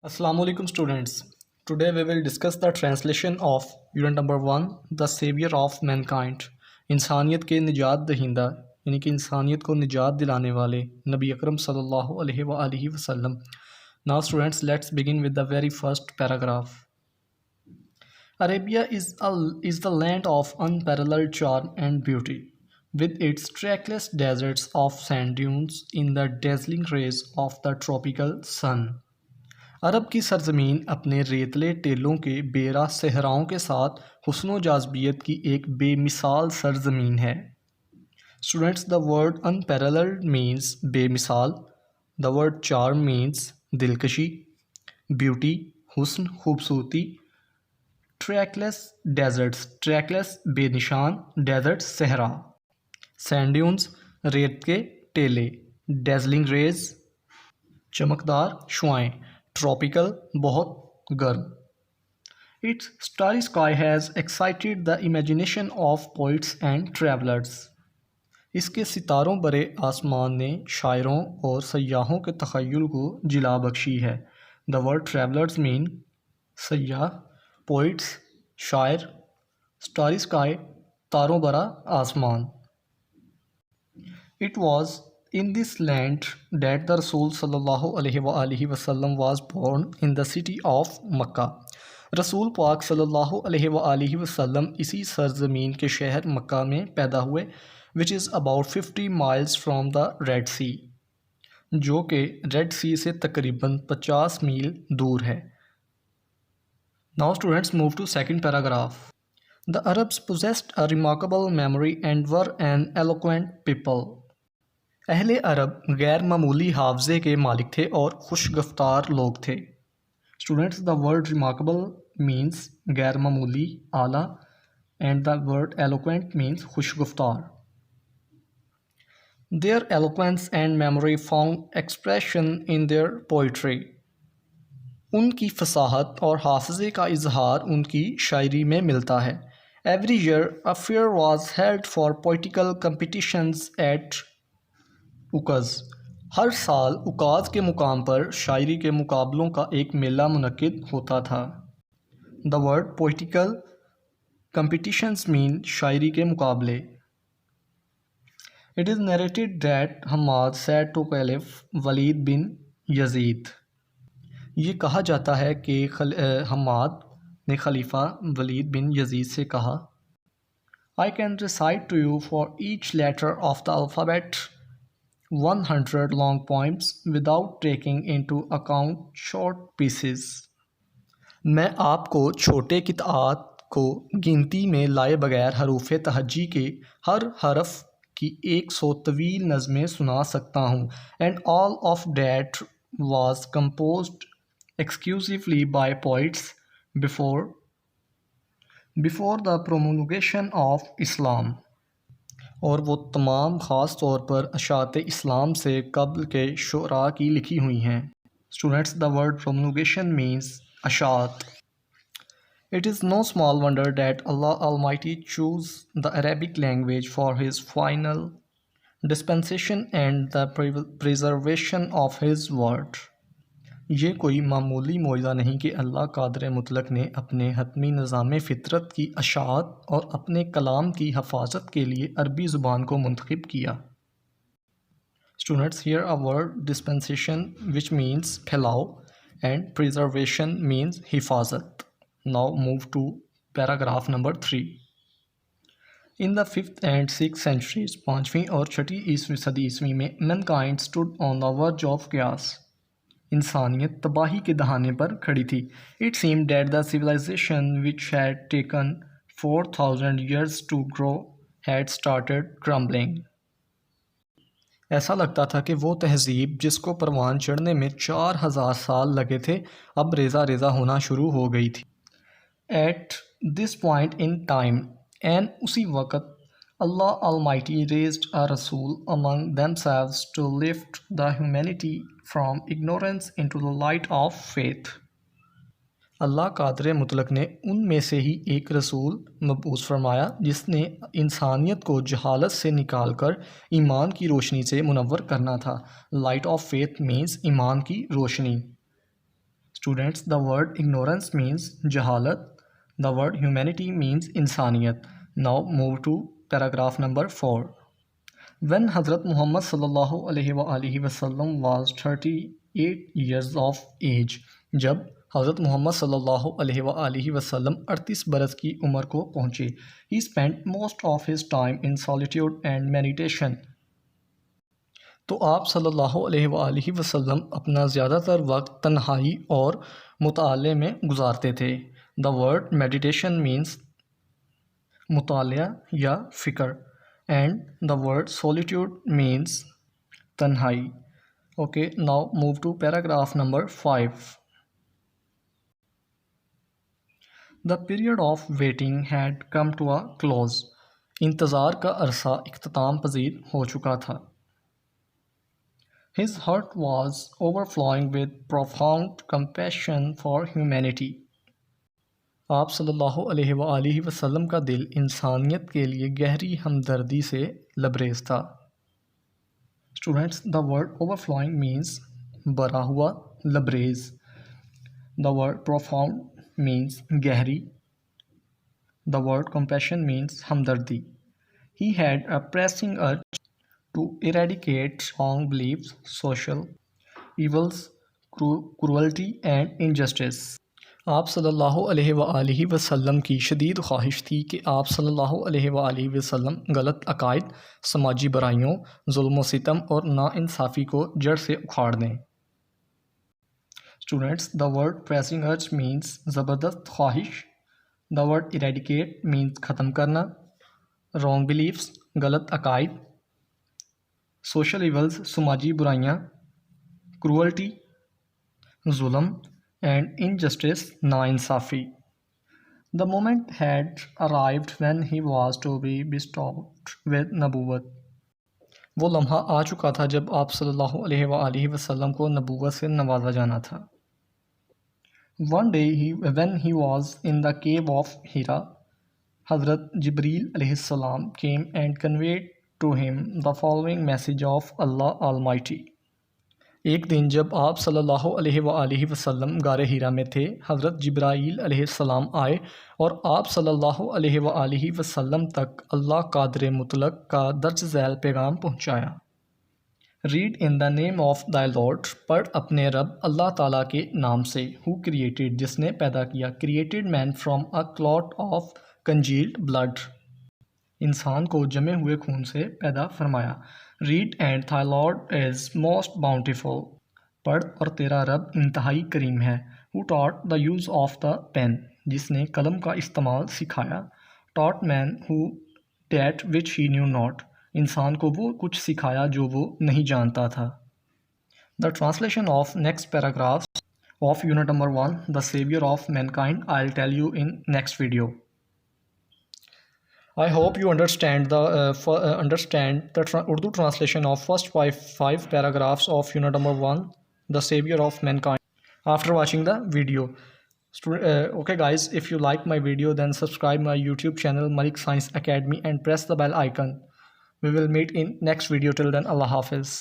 Assalamu alaikum students. Today we will discuss the translation of unit number 1 The Savior of Mankind. इंसानियत के निजात दहिंदा यानी कि इंसानियत को निजात दिलाने वाले नबी अकरम सल्लल्लाहु अलैहि वसल्लम. Now students, let's begin with the very first paragraph. Arabia is the land of unparalleled charm and beauty, with its trackless deserts of sand dunes in the dazzling rays of the tropical sun. अरब की सरजमीन अपने रेतले टेलों के बेरा सहराओं के साथ हुस्नो जाज़बियत की एक बेमिसाल सरजमीन है. Students, the word unparalleled means बेमिसाल, द वर्ड चार्म मीन्स दिलकशी, ब्यूटी हुस्न खूबसूरती, ट्रैकलेस बेनिशान, डेजर्ट सहरा, सैंड्यून्स रेत के टेले, डेजलिंग रेज चमकदार शुआएं, ट्रॉपिकल बहुत गर्म. It's starry sky has excited the imagination of poets and travellers. इसके सितारों बरे आसमान ने शायरों और सयाहों के तख़य्युल को जिला बख्शी है. द वर्ड ट्रैवलर्स मीन सयाह, पोइट्स शायर, स्टारी स्काई तारों बरा आसमान. It was in this land that the Rasul sallallahu alaihi wasallam was born in the city of Makkah. रसूल पाक सल्लल्लाहु अलैहि वसल्लम इसी सरजमीन के शहर मक्का में पैदा हुए, which is about 50 miles from the Red Sea, जो कि रेड सी से तकरीबन 50 मील दूर है. Now students, move to second paragraph. The Arabs possessed a remarkable memory and were an eloquent people. अहले अरब गैर मामूली हावज़े के मालिक थे और खुश गफ्तार लोग थे. Students, the word remarkable means गैर मामूली आला and the word eloquent means खुश गफ्तार. Their eloquence and memory found expression in their poetry. उनकी फसाहत और हाफ़िज़े का इजहार उनकी शायरी में मिलता है. Every year a fair was held for poetical competitions at Ukaz. हर साल उकाज़ के मुकाम पर शायरी के मुकाबलों का एक मेला मुनक्किद होता था. The word poetical competitions mean शायरी के मुकाबले. It is narrated that Hammad said to caliph Walid bin Yazid. ये कहा जाता है कि हम्माद ने खलीफा वलीद बिन यजीद से कहा, I can recite to you for each letter of the alphabet 100 long poems without taking into account short pieces. मैं आपको छोटे कितात को गिनती में लाए बगैर हरूफ तहज्जी के हर हरफ की 100 तवील नज़में सुना सकता हूँ. And all of that was composed exclusively by poets before the promulgation of Islam. और वो तमाम ख़ास तौर पर अशात इस्लाम से कब्ल के शुरा की लिखी हुई हैं. स्टूडेंट्स, द वर्ड प्रोमulgation मीन्स अशात. It is know small wonder that Allah Almighty choose the Arabic language for his final dispensation and the preservation of his word. ये कोई मामूली मौजज़ा नहीं कि अल्लाह कादिर मुतलक ने अपने हतमी निज़ाम फ़ितरत की अशात और अपने कलाम की हफाजत के लिए अरबी ज़ुबान को मुंतखब किया. Students, here a word dispensation which means फैलाओ एंड प्रिजर्वेशन मीन्स हिफाजत. Now move to paragraph number 3. In the 5th and 6th centuries, 5वीं और 6ठी ईस्वी सदी ईस्वी में, mankind stood on the verge of chaos. इंसानियत तबाही के दहाने पर खड़ी थी. It seem that the civilization which had taken 4000 years to grow had started crumbling. ऐसा लगता था कि वो तहज़ीब जिसको परवान चढ़ने में 4000 साल लगे थे, अब रेज़ा रेज़ा होना शुरू हो गई थी. At this point in time, and उसी वक़्त, Allah Almighty raised a Rasul among themselves to lift the humanity from ignorance into the light of faith. अल्लाह कादिर मुतलक ने उनमें से ही एक रसूल मबूस फरमाया जिसने इंसानियत को जहालत से निकाल कर ईमान की रोशनी से मुनव्वर करना था. लाइट ऑफ फेथ मीन्स ईमान की रोशनी. Students, the word ignorance means jahalat. The word humanity means insaniyat. Now move to paragraph number 4. When Hazrat Muhammad sallallahu alaihi wasallam was 38 years of age, जब हज़रत मोहम्मद सल्लल्लाहु अलैहि वसल्लम 38 बरस की उम्र को पहुँचे, he spent most of his time in solitude and meditation. तो आप सल्लल्लाहु अलैहि वसल्लम अपना ज़्यादातर वक्त तन्हाई और मुताले में गुजारते थे. द वर्ड मेडिटेशन मीन्स मुतालिया या फ़िक्र, and the word solitude means तन्हाई. Okay, now move to paragraph number 5. The period of waiting had come to a close. इंतज़ार का अरसा इख्तिताम पजीर हो चुका था. His heart was overflowing with profound compassion for humanity. आप सल्लल्लाहु अलैहि वसल्लम का दिल इंसानियत के लिए गहरी हमदर्दी से लबरेज था. Students, the word overflowing means भरा हुआ, लबरेज. द वर्ड profound means गहरी. The word compassion means हमदर्दी. He had a pressing urge to eradicate wrong beliefs, social evils, cruelty and injustice. आप सल्लल्लाहु अलैहि वसल्लम की शदीद ख्वाहिश थी कि आप सल्लल्लाहु अलैहि वसल्लम गलत अकायद, समाजी बुराइयों, जुल्म व सितम और नाइंसाफ़ी को जड़ से उखाड़ दें. Students, the word pressing urge means ज़बरदस्त ख्वाहिश. The word eradicate means ख़त्म करना. Wrong beliefs गलत अकायद. Social evils समाजी बुराइयाँ. Cruelty जुल्म and injustice नाइंसाफ़ी. The moment had arrived when he was to be bestowed with नबूवत. वो लम्हा आ चुका था जब आप सल्लल्लाहु अलैहि वसल्लम को नबूवत से नवाजा जाना था. One day when he was in the cave of Hira, Hazrat Jibreel alayhi salam came and conveyed to him the following message of Allah Almighty. एक दिन जब आप सल्लल्लाहु अलैहि वसल्लम गारे हीरा में थे, हज़रत जिब्राईल अलैहिस्सलाम आए और आप सल्लल्लाहु अलैहि वसल्लम तक अल्लाह कादिर मुतलक का दर्ज झैल पैगाम पहुँचाया. Read in the name of thy Lord. पढ़ अपने रब अल्लाह ताला के नाम से. हु क्रिएटेड जिसने पैदा किया. Created man from a clot of congealed blood. इंसान को जमे हुए खून से पैदा फरमाया. Read and thy lord is most bountiful. पढ़ और तेरा रब इंतहाई करीम है. Who taught the use of the pen जिसने कलम का इस्तेमाल सिखाया. Taught man who that which he knew not इंसान को वो कुछ सिखाया जो वो नहीं जानता था. The translation of next paragraph of unit number 1 the saviour of mankind I will tell you in next video. I hope you understand the Urdu translation of first five paragraphs of unit number 1, the savior of mankind, after watching the video. Okay guys, if you like my video, then subscribe my YouTube channel Malik Science Academy and press the bell icon. We will meet in next video. Till then, Allah Hafiz.